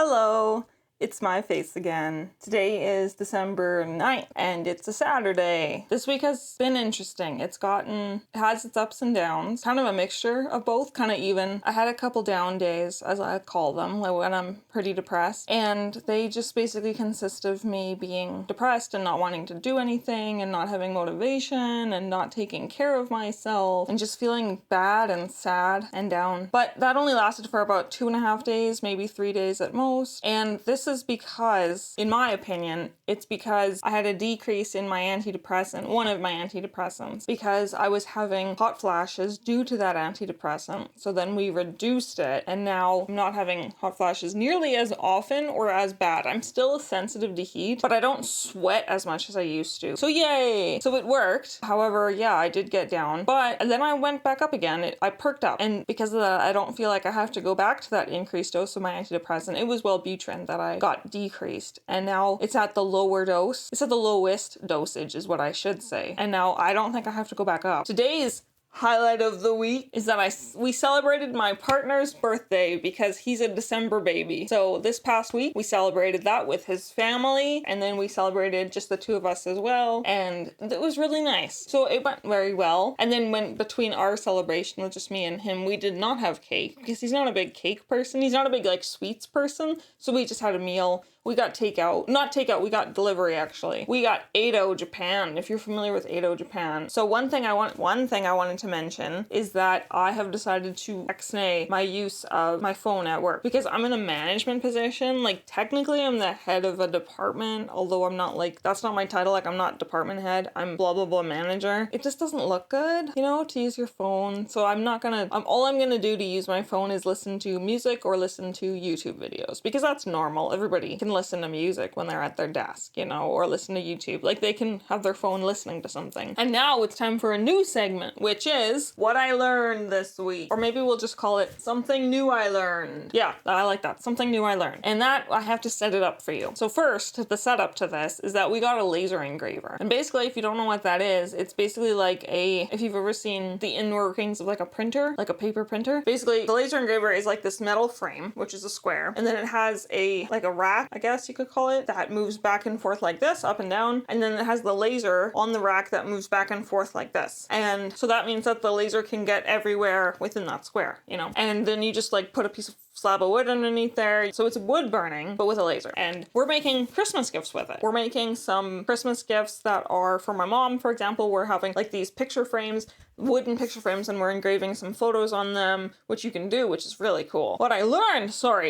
Hello, it's my face again. Today is December 9th and it's a Saturday. This week has been interesting. It has its ups and downs, kind of a mixture of both, kind of even. I had a couple down days, as I call them, like when I'm pretty depressed, and they just basically consist of me being depressed and not wanting to do anything and not having motivation and not taking care of myself and just feeling bad and sad and down. But that only lasted for about 2.5 days, maybe 3 days at most, and this is because, in my opinion, it's because I had a decrease in my one of my antidepressants, because I was having hot flashes due to that antidepressant. So then we reduced it, and now I'm not having hot flashes nearly as often or as bad. I'm still sensitive to heat, but I don't sweat as much as I used to. So yay! So it worked. However, yeah, I did get down, but then I went back up again. I perked up, and because of that, I don't feel like I have to go back to that increased dose of my antidepressant. It was Wellbutrin that I got decreased, and now it's at the lower dose. It's at the lowest dosage is what I should say, and now I don't think I have to go back up. Today's highlight of the week is that we celebrated my partner's birthday because he's a December baby. So this past week we celebrated that with his family, and then we celebrated just the two of us as well, and it was really nice. So it went very well. And then when between our celebration with just me and him, we did not have cake because he's not a big cake person. He's not a big sweets person. So we just had a meal. We got not takeout, we got delivery actually. We got Ado Japan, if you're familiar with Ado Japan. So one thing I wanted to mention is that I have decided to ex-nay my use of my phone at work because I'm in a management position. Technically I'm the head of a department, although I'm not that's not my title. I'm not department head. I'm blah blah blah manager. It just doesn't look good, to use your phone. So all I'm gonna do to use my phone is listen to music or listen to YouTube videos, because that's normal. Everybody can listen to music when they're at their desk, or listen to YouTube. They can have their phone listening to something. And now it's time for a new segment, which is what I learned this week. Or maybe we'll just call it something new I learned. Yeah, I like that. Something new I learned. And that I have to set it up for you. So first, the setup to this is that we got a laser engraver. And basically, if you don't know what that is, it's basically if you've ever seen the inner workings of a printer, like a paper printer. Basically, the laser engraver is this metal frame, which is a square. And then it has a rack, I guess you could call it, that moves back and forth like this, up and down. And then it has the laser on the rack that moves back and forth like this. And so that means that the laser can get everywhere within that square, And then you just put a piece of slab of wood underneath there. So it's wood burning, but with a laser. And we're making Christmas gifts with it. We're making some Christmas gifts that are for my mom, for example. We're having these picture frames, wooden picture frames, and we're engraving some photos on them, which you can do, which is really cool.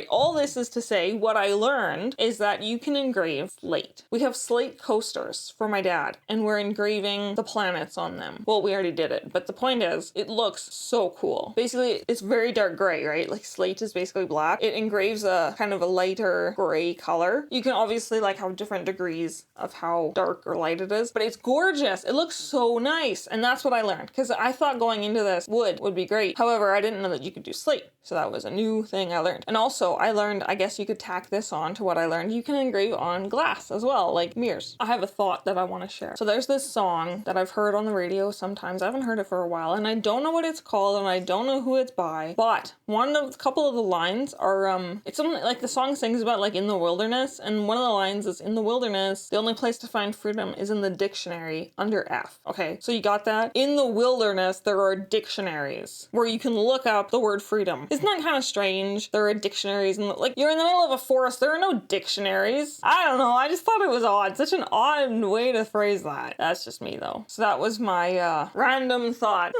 All this is to say, what I learned is that you can engrave slate. We have slate coasters for my dad, and we're engraving the planets on them. Well, we already did it, but the point is, it looks so cool. Basically, it's very dark gray, right? Slate is basically black. It engraves a kind of a lighter gray color. You can obviously have different degrees of how dark or light it is, but it's gorgeous. It looks so nice. And that's what I learned, because I thought going into this wood would be great. However, I didn't know that you could do slate. So that was a new thing I learned. And also I learned, I guess you could tack this on to what I learned. You can engrave on glass as well, like mirrors. I have a thought that I want to share. So there's this song that I've heard on the radio sometimes. I haven't heard it for a while, and I don't know what it's called, and I don't know who it's by, but a couple of the lines are, it's something the song sings about in the wilderness, and one of the lines is, in the wilderness, the only place to find freedom is in the dictionary under F. Okay, so you got that? In the wilderness, there are dictionaries where you can look up the word freedom. Isn't that kind of strange? There are dictionaries, and you're in the middle of a forest, there are no dictionaries. I don't know, I just thought it was odd. Such an odd way to phrase that. That's just me though. So that was my random thought.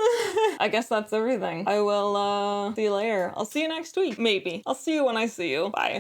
I guess that's everything. I will see you later. I'll see you next week, maybe. I'll see you when I see you. Bye.